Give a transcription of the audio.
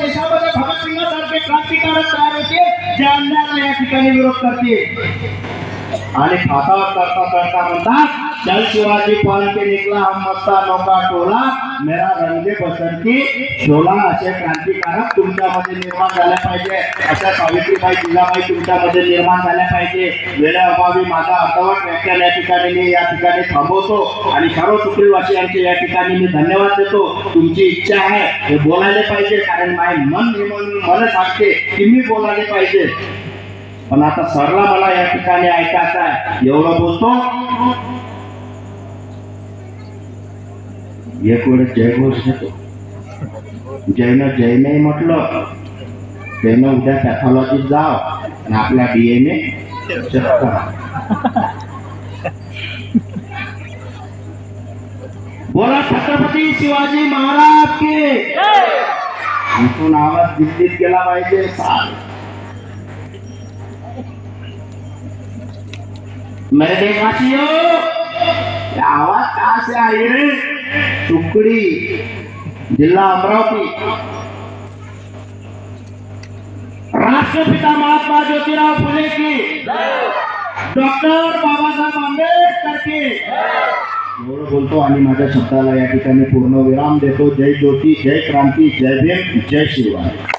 देशामध्ये भगतसिंगासारखे क्रांतिकारक तयार होते जे अन्यायाला या ठिकाणी विरोध करतील। आणि फासावर करता करता म्हणतात चल शिवाजी पहन के निकला हम मस्ता नौका टोला मेरा रंगे बसंती शोला। असे क्रांतिकारक तुमच्यामध्ये निर्माण झाले पाहिजे, अशा सावित्रीबाई जिजाबाई तुमच्यामध्ये निर्माण झाल्या पाहिजे। वेळेअभावी माझा अर्धवट व्याख्यान या ठिकाणी मी थांबवतो आणि सर्व सुप्रीवासियांचे या ठिकाणी मी धन्यवाद देतो। तुमची इच्छा आहे हे बोलायला पाहिजे, कारण माझे मन सांगते की मी बोलायला पाहिजे, पण आता सरला मला या ठिकाणी ऐकायचं आहे। एवढं बोलतो। एक वेळेस जयघोष घेतो, जयनं जय नाही म्हटलं त्यानं उद्या पॅथॉलॉजीत जाव आणि आपल्या DNA चेक करा। बोला छत्रपती शिवाजी महाराज की इथून आवाज दिल्लीत गेला पाहिजे। मेरे देशवासियों, आवाज कहाँ से आई रे? टुकड़ी, जिला अमरावती। राष्ट्रपिता महात्मा ज्योतिराव फुले की, डॉक्टर बाबासाहेब आंबेडकर की। एवढं बोलतो आणि माझ्या शब्दाला या ठिकाणी पूर्ण विराम देतो। जय ज्योती, जय क्रांती, जय भीम, जय शिवराय।